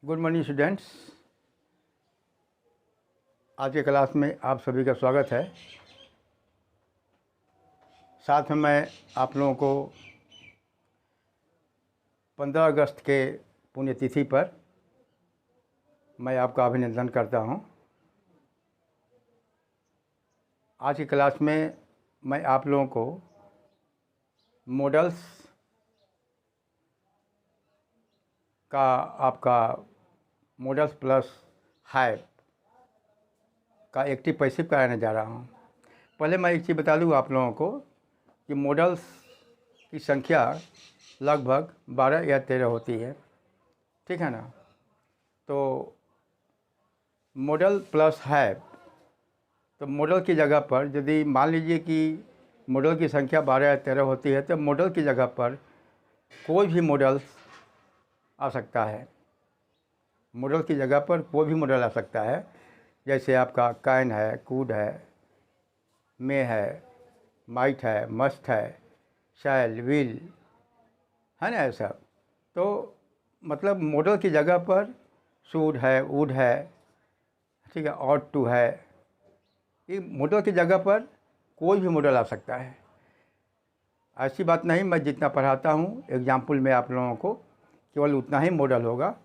Good morning students. आज के class में आप सभी का स्वागत है। साथ में मैं आप लोगों को 15 अगस्त के पुण्यतिथि पर मैं आपका अभिनंदन करता हूं। आज की क्लास में मैं आप लोगों को मॉडल्स का आपका मॉडल्स प्लस हाइव का एक्टिव पैसिव कराने जा रहा हूं। पहले मैं एक चीज़ बता दूं आप लोगों को कि मॉडल्स की संख्या लगभग 12 या 13 होती है, ठीक है ना। तो मॉडल प्लस हैव, तो मॉडल की जगह पर यदि मान लीजिए कि मॉडल की संख्या 12 या 13 होती है तो मॉडल की जगह पर कोई भी मॉडल आ सकता है। मॉडल की जगह पर कोई भी मॉडल आ सकता है, जैसे आपका कैन है, कूड है, मे है, माइट है, मस्ट है, शैल, विल, है ना, ऐसा। तो मतलब मॉडल की जगह पर शुड है, वुड है, ठीक है, ऑट टू है। ये मॉडल की जगह पर कोई भी मॉडल आ सकता है। ऐसी बात नहीं, मैं जितना पढ़ाता हूँ एग्जाम्पल में आप लोगों को केवल उतना ही मॉडल होगा।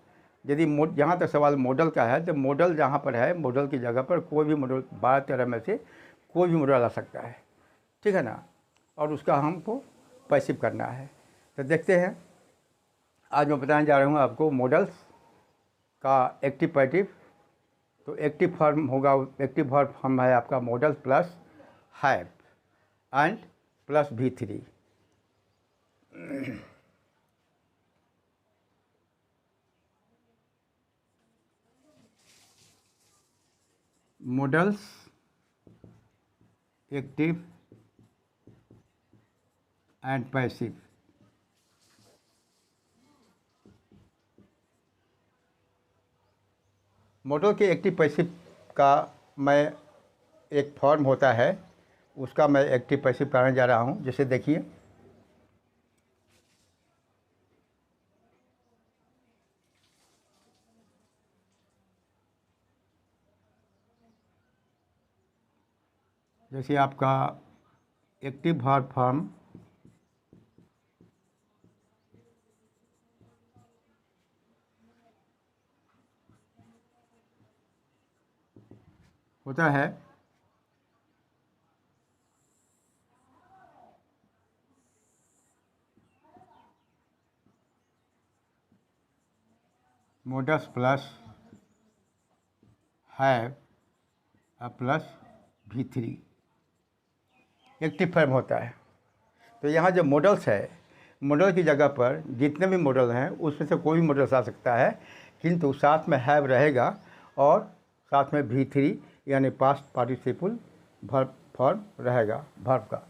यदि जहाँ तक सवाल मॉडल का है तो मॉडल जहाँ पर है, मॉडल की जगह पर कोई भी मॉडल 12-13 में से कोई भी मॉडल आ सकता है, ठीक है ना। और उसका हमको पैसिव करना है। तो देखते हैं, आज मैं बताने जा रहा हूँ आपको मॉडल्स का एक्टिव पैसिव। तो एक्टिव फॉर्म होगा, एक्टिव फॉर्म है आपका model plus have and plus V3। Models active and passive. Model के एक्टिव पैसिव का मैं एक फॉर्म होता है, उसका मैं एक्टिव पैसिव कराने जा रहा हूँ। जैसे देखिए, जैसे आपका एक्टिव वर्ब फॉर्म होता है models plus have plus V3 active form होता है। तो यहाँ जो मॉडल्स है, मॉडल की जगह पर जितने भी मॉडल हैं उसमें से कोई भी मॉडल्स आ सकता है, किंतु साथ में हैव रहेगा और साथ में V3 यानी पास्ट पार्टिसिपल वर्ब फॉर्म रहेगा वर्ब का।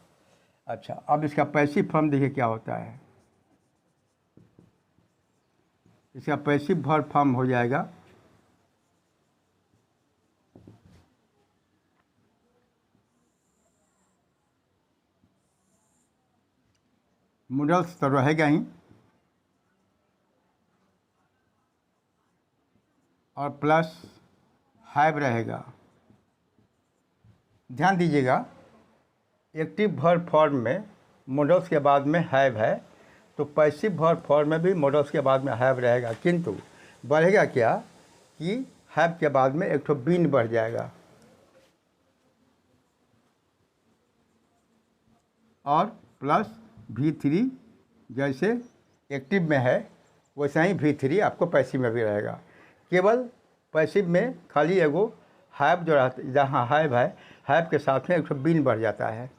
अच्छा, अब इसका पैसिव फॉर्म देखिए क्या होता है। इसका पैसिव वर्ब फॉर्म हो जाएगा मॉडल्स तो रहेगा ही और प्लस हैव रहेगा। ध्यान दीजिएगा, एक्टिव वर्ब फॉर्म में मॉडल्स के बाद में हैव है, तो पैसिव वर्ब फॉर्म में भी मॉडल्स के बाद में हैव रहेगा, किंतु बढ़ेगा क्या कि हैव के बाद में एक तो बीन बढ़ जाएगा और प्लस V3। जैसे एक्टिव में है वैसा ही V3 आपको पैसिव में भी रहेगा। केवल पैसिव में खाली एगो हैव जो रहता, जहाँ हैव है, हैव के साथ में एक तो बीन बढ़ जाता है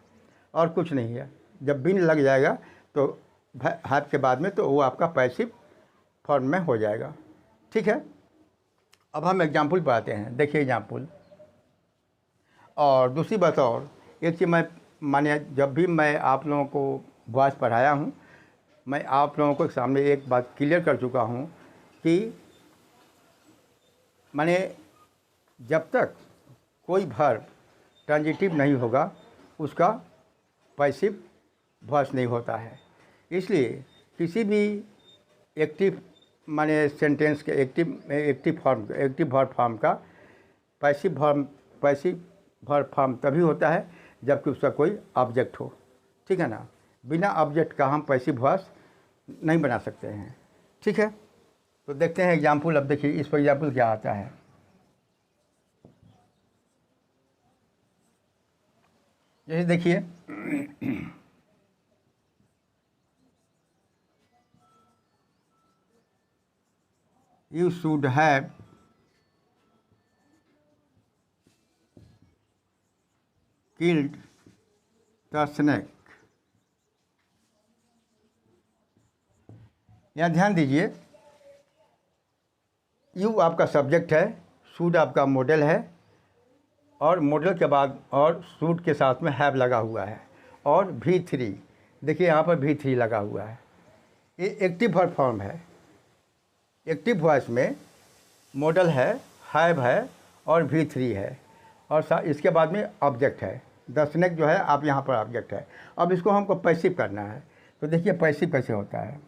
और कुछ नहीं है। जब बीन लग जाएगा तो हैव के बाद में तो वो आपका पैसिव फॉर्म में हो जाएगा, ठीक है। अब हम एग्जाम्पल पर आते हैं। देखिए एग्जाम्पल। और दूसरी बात और एक चीज़, मैं मानिए जब भी मैं आप लोगों को वॉइस पढ़ाया हूँ, मैं आप लोगों को सामने एक बात क्लियर कर चुका हूँ कि माने जब तक कोई वर्ब ट्रांजिटिव नहीं होगा उसका पैसिव वॉइस नहीं होता है। इसलिए किसी भी एक्टिव माने सेंटेंस के एक्टिव वर्ब फॉर्म का पैसिव वर्ब फॉर्म तभी होता है जबकि उसका कोई ऑब्जेक्ट हो। ठीक है ना, बिना ऑब्जेक्ट का हम पैसिव वॉइस नहीं बना सकते हैं। ठीक है, तो देखते हैं एग्जाम्पल। अब देखिए इस पर एग्जाम्पल क्या आता है। जैसे देखिए you should have killed the snake. यहाँ ध्यान दीजिए, यू आपका सब्जेक्ट है, शुड आपका मॉडल है, और मॉडल के बाद और शुड के साथ में हैव लगा हुआ है, और V3 देखिए यहाँ पर V3 लगा हुआ है। ये एक्टिव वर्ब फॉर्म है। एक्टिव वॉइस में मॉडल है, हैव है और V3 है, और इसके बाद में ऑब्जेक्ट है। द स्नेक जो है आप यहाँ पर ऑब्जेक्ट है। अब इसको हमको पैसिव करना है, तो देखिए पैसिव कैसे होता है।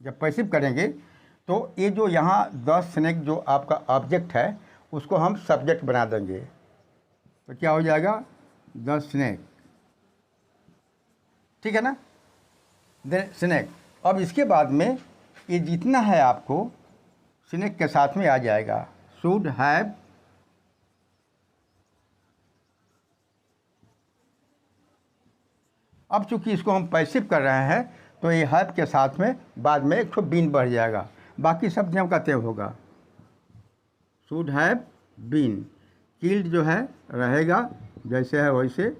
जब पैसिव करेंगे तो ये जो यहाँ द स्नेक जो आपका ऑब्जेक्ट है उसको हम सब्जेक्ट बना देंगे, तो क्या हो जाएगा, द स्नेक। ठीक है ना, द स्नेक। अब इसके बाद में ये जितना है आपको स्नेक के साथ में आ जाएगा, शुड हैव अब चूंकि इसको हम पैसिव कर रहे हैं तो ये हैव के साथ में बाद में एक तो बीन बढ़ जाएगा, बाकी सब नियम का तय होगा। शुड हैव बीन, किल्ड जो है रहेगा जैसे है वैसे,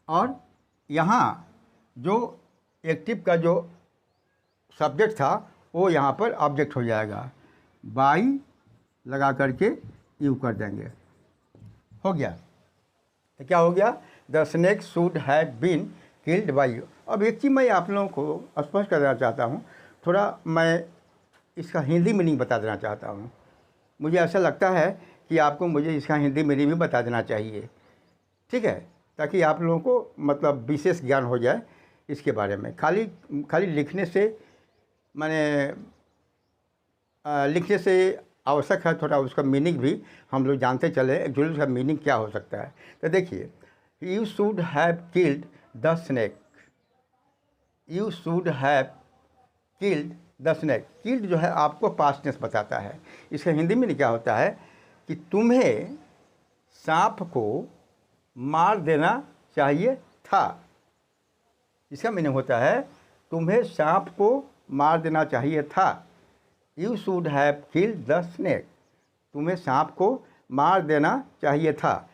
और यहाँ जो एक्टिव का जो सब्जेक्ट था वो यहाँ पर ऑब्जेक्ट हो जाएगा। बाई लगा करके यू कर देंगे, हो गया। तो क्या हो गया, the snake should have been killed by you. अब एक चीज़ मैं आप लोगों को स्पष्ट कर देना चाहता हूँ, थोड़ा मैं इसका हिंदी मीनिंग बता देना चाहता हूँ। मुझे ऐसा लगता है कि आपको मुझे इसका हिंदी मीनिंग भी बता देना चाहिए। ठीक है, ताकि आप लोगों को मतलब विशेष ज्ञान हो जाए इसके बारे में। खाली लिखने से माने लिखने से आवश्यक है, थोड़ा उसका मीनिंग भी हम लोग जानते चले एक्चुअली उसका मीनिंग क्या हो सकता है। तो देखिए, you should have killed the snake, you should have killed the snake. Killed जो है आपको पास्ट टेंस बताता है। इसका हिंदी में क्या होता है कि तुम्हें सांप को मार देना चाहिए था। इसका मीनिंग होता है तुम्हें सांप को मार देना चाहिए था। You should have killed the snake, तुम्हें सांप को मार देना चाहिए था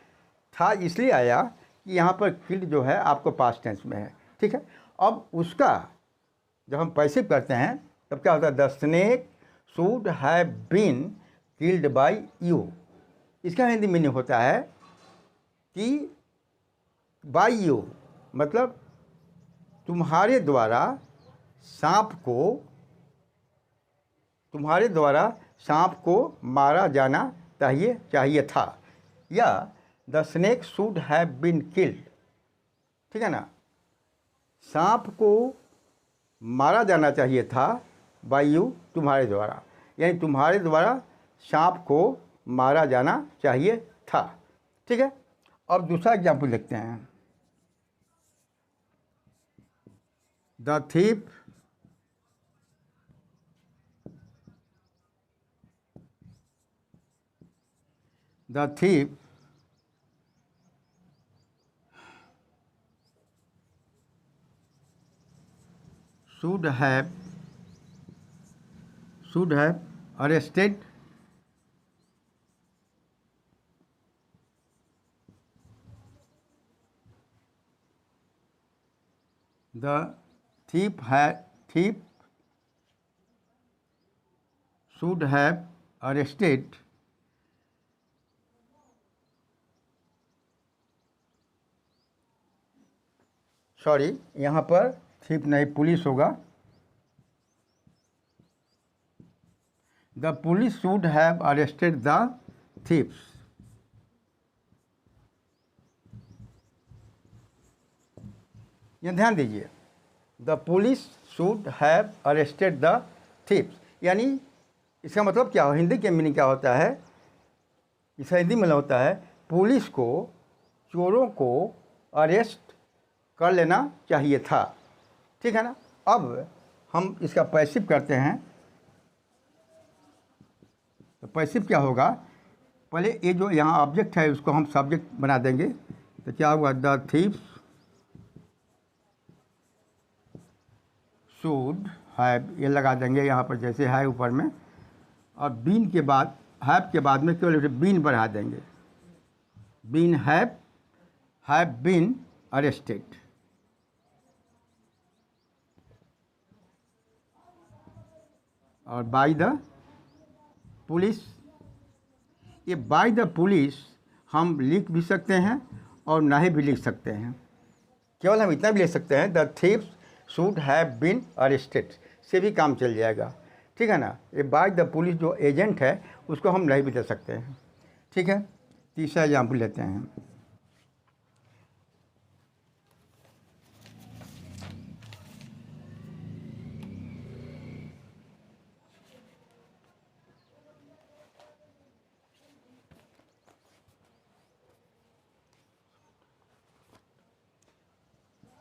इसलिए आया कि यहाँ पर किल्ड जो है आपको पास्ट टेंस में है। ठीक है, अब उसका जब हम पैसिव करते हैं तब क्या होता है, the snake should have been killed by you. इसका हिंदी मीनिंग होता है कि बाय यू मतलब तुम्हारे द्वारा सांप को मारा जाना चाहिए था, या the snake should have been killed. ठीक है ना, सांप को मारा जाना चाहिए था बाय यू, तुम्हारे द्वारा, यानी तुम्हारे द्वारा सांप को मारा जाना चाहिए था। ठीक है, अब दूसरा एग्जाम्पल देखते हैं। The thief should have arrested the thief should have arrested sorry, यहाँ पर थीप नहीं पुलिस होगा। The police should have arrested the thieves. ये ध्यान दीजिए, the police should have arrested the thieves. यानी इसका मतलब क्या हो, हिंदी के मीनिंग क्या होता है, इसका हिंदी में होता है पुलिस को चोरों को अरेस्ट कर लेना चाहिए था। ठीक है ना। अब हम इसका पैसिव करते हैं, तो पैसिव क्या होगा, पहले ये जो यहाँ ऑब्जेक्ट है उसको हम सब्जेक्ट बना देंगे। तो क्या होगा, द थीव्स शुड हैव, ये लगा देंगे यहाँ पर जैसे है ऊपर में, और बीन के बाद, हैव के बाद में केवल बीन बढ़ा देंगे, बीन हैव बीन अरेस्टेड। और बाय द पुलिस, ये बाय द पुलिस हम लिख भी सकते हैं और नहीं भी लिख सकते हैं, केवल हम इतना भी लिख सकते हैं the thieves should have been arrested से भी काम चल जाएगा। ठीक है ना। ये बाय द पुलिस जो एजेंट है उसको हम नहीं भी दे सकते हैं। ठीक है। तीसरा एग्जाम्पल लेते हैं।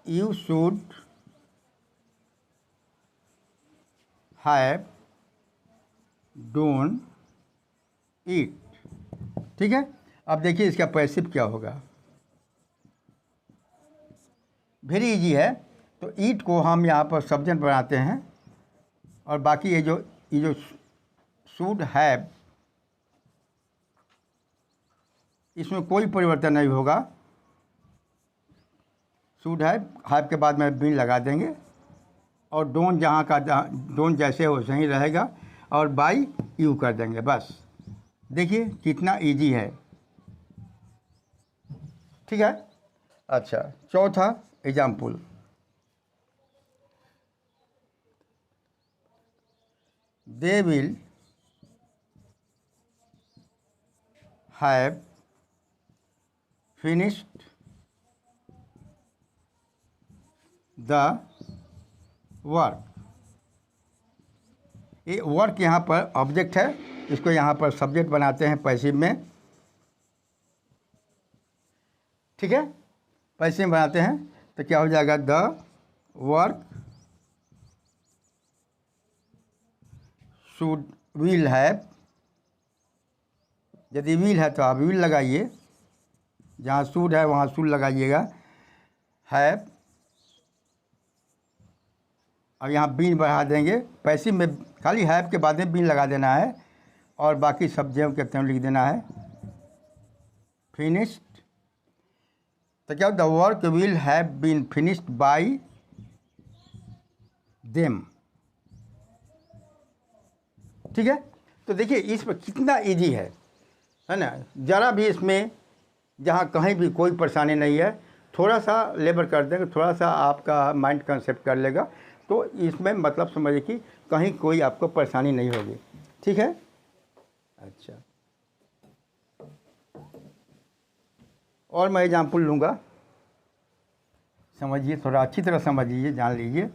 You should have done it। ठीक है। अब देखिए इसका पैसिव क्या होगा, वेरी इजी है। तो ईट को हम यहाँ पर सब्जेक्ट बनाते हैं, और बाकी ये जो शुड हैव, इसमें कोई परिवर्तन नहीं होगा। शुड हैव के बाद में बीन लगा देंगे, और डोंट जहाँ का डोंट जैसे हो सही रहेगा, और बाई यू कर देंगे बस। देखिए कितना इजी है। ठीक है। अच्छा, चौथा example, they will have finished the work. ये वर्क यहाँ पर ऑब्जेक्ट है, इसको यहाँ पर सब्जेक्ट बनाते हैं पैसिव में। ठीक है। पैसिव में बनाते हैं तो क्या हो जाएगा, the work should will have, यदि विल है तो आप विल लगाइए, जहाँ शुड है वहाँ शुड लगाइएगा, हैव, और यहाँ बीन बढ़ा देंगे। पैसिव में खाली हैव के बाद में बीन लगा देना है, और बाकी सब्जियों के तरह लिख देना है फिनिश्ड। तो क्या, the work will have been finished by them. ठीक है। तो देखिए इस पर कितना इजी है ना। ज़रा भी इसमें जहाँ कहीं भी कोई परेशानी नहीं है, थोड़ा सा लेबर कर देंगे, थोड़ा सा आपका माइंड कंसेप्ट कर लेगा, तो इसमें मतलब समझिए कि कहीं कोई आपको परेशानी नहीं होगी। ठीक है। अच्छा, और मैं एग्जाम्पल लूँगा, समझिए, थोड़ा अच्छी तरह समझ लीजिए, जान लीजिए।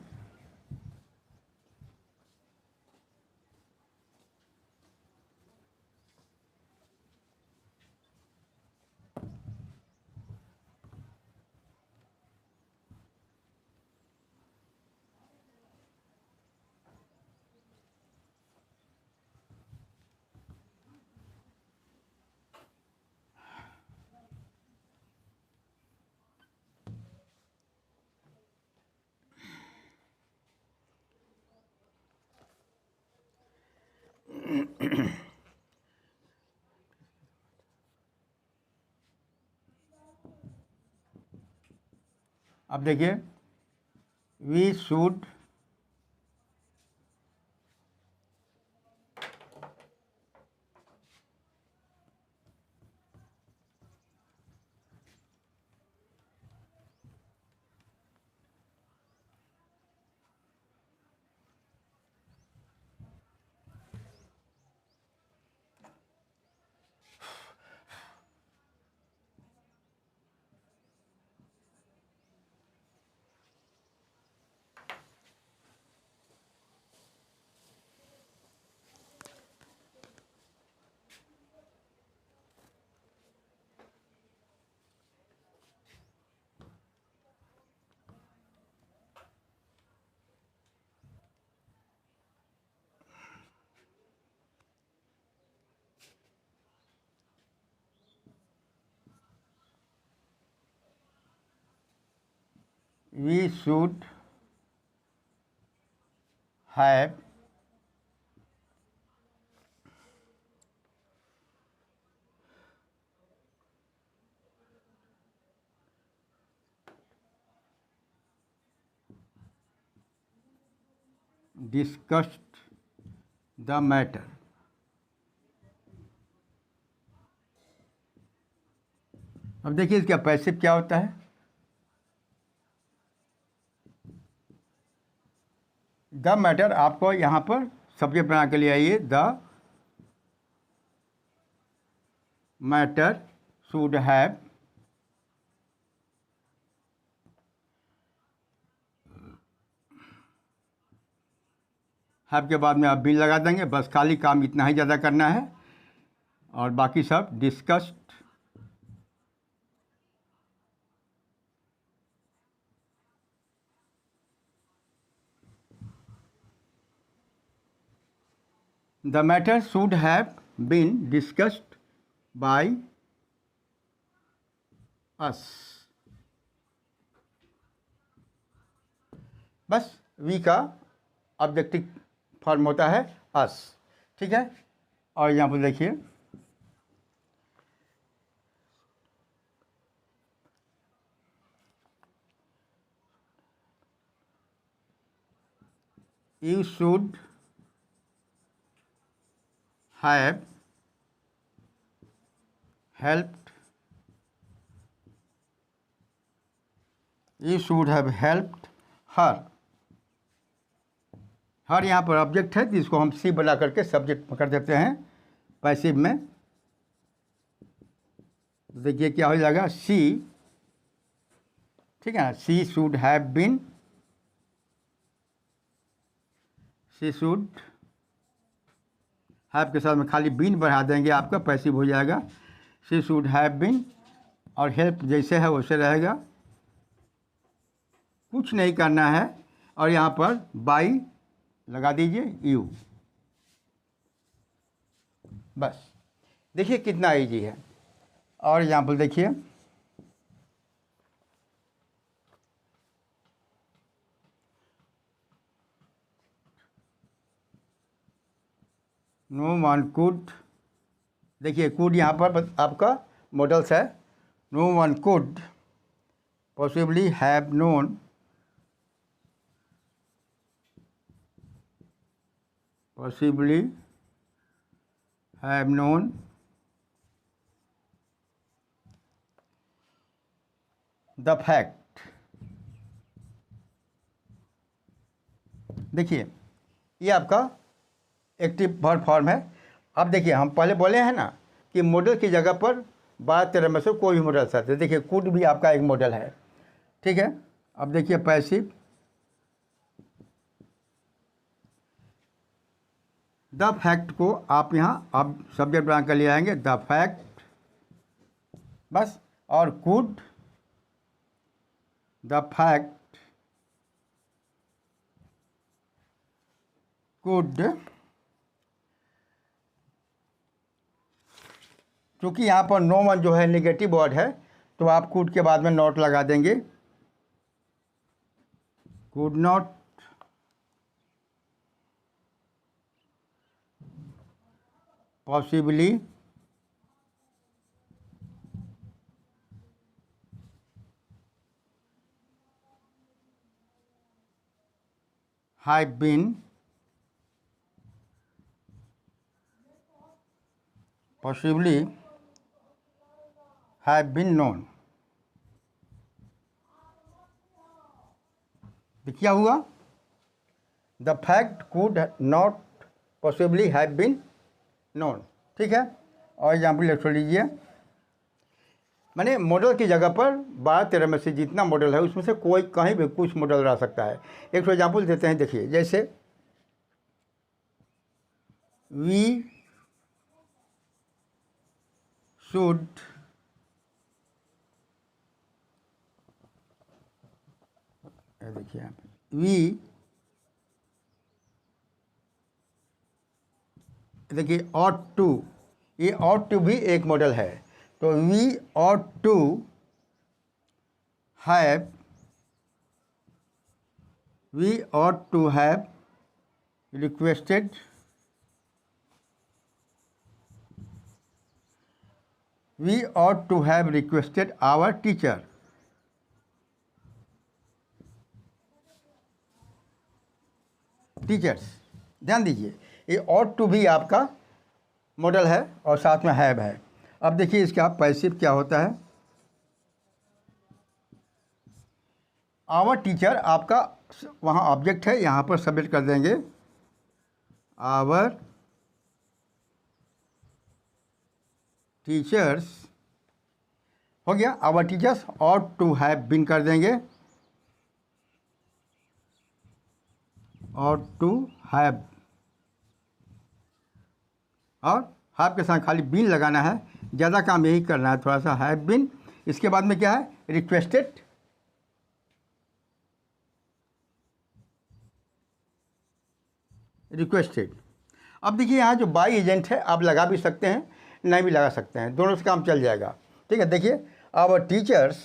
अब देखिए, we should we should have discussed the matter. अब देखिए इसका पैसिव क्या होता है। द मैटर आपको यहाँ पर सब्जेक्ट बना के लिए आइए। द मैटर शुड हैव के बाद में आप बिन लगा देंगे। बस खाली काम इतना ही ज़्यादा करना है और बाकी सब discussed the matter should have been discussed by us. बस वी का ऑब्जेक्टिव फॉर्म होता है अस। ठीक है, और यहाँ पर देखिए you should have helped, you should have helped her. हर यहाँ पर ऑब्जेक्ट है जिसको हम सी बना करके सब्जेक्ट पकड़ देते हैं पैसिव में। देखिए क्या हो जाएगा, सी। ठीक है ना, she should have been, she should have के साथ में खाली बीन बढ़ा देंगे, आपका पैसिव हो जाएगा। शी शुड हैव बीन, और हेल्प जैसे है वैसे रहेगा, कुछ नहीं करना है। और यहाँ पर बाई लगा दीजिए यू। बस देखिए कितना इजी है। और यहाँ पर देखिए नो वन कुड, देखिए कुड यहाँ पर आपका मॉडल्स है। No one could possibly have known, possibly have known the fact। देखिए ये आपका एक्टिव वर्ब फॉर्म है। अब देखिए हम पहले बोले हैं ना कि मॉडल की जगह पर 12-13 में से कोई भी मॉडल सकते हैं। देखिए कुड भी आपका एक मॉडल है। ठीक है, अब देखिए पैसिव, द फैक्ट को आप यहाँ अब सब्जेक्ट बना कर ले आएंगे, द फैक्ट। बस, और कुड, द फैक्ट कुड, क्योंकि यहाँ पर नो वन जो है नेगेटिव वर्ड है तो आप कुड के बाद में नॉट लगा देंगे। Could not possibly have been, possibly have been known। क्या हुआ, the fact could not possibly have been known. ठीक है, और एग्जाम्पल लिख लीजिए। मैंने मॉडल की जगह पर 12-13 में से जितना मॉडल है उसमें से कोई कहीं भी कुछ मॉडल रह सकता है। एक एग्जाम्पल देते हैं, देखिए जैसे वी शुड देखिए यहाँ पे वी, देखिए ऑट टू, ये ऑट टू भी एक मॉडल है। तो we ought to have we ought to have requested our teacher. Teachers, ध्यान दीजिए, ये ought to भी आपका मॉडल है और साथ में हैव है। अब देखिए इसका पैसिव क्या होता है। आवर टीचर आपका वहाँ ऑब्जेक्ट है, यहाँ पर सबमिट कर देंगे आवर टीचर्स, हो गया। Our teachers ought to have been कर देंगे, ought to have, और हैव के साथ खाली बीन लगाना है, ज़्यादा काम यही करना है, थोड़ा सा हैव बीन। इसके बाद में क्या है, रिक्वेस्टेड, अब देखिए यहाँ जो बाई एजेंट है आप लगा भी सकते हैं, नहीं भी लगा सकते हैं, दोनों से काम चल जाएगा। ठीक है, देखिए our teachers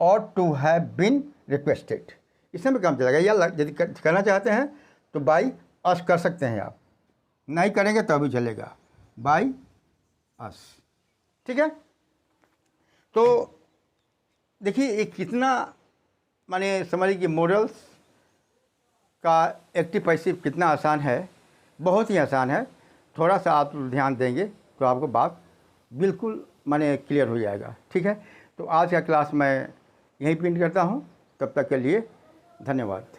ought to have been requested, इसमें भी काम चलेगा। या यदि करना चाहते हैं तो बाई अस कर सकते हैं आप, नहीं करेंगे तो भी चलेगा, बाई अस। ठीक है, तो देखिए ये कितना माने समझिए कि मॉडल्स का एक्टिव पैसिव कितना आसान है, बहुत ही आसान है। थोड़ा सा आप ध्यान देंगे तो आपको बात बिल्कुल माने क्लियर हो जाएगा। ठीक है, तो आज का क्लास मैं यहीं प्रिंट करता हूँ, तब तक के लिए धन्यवाद।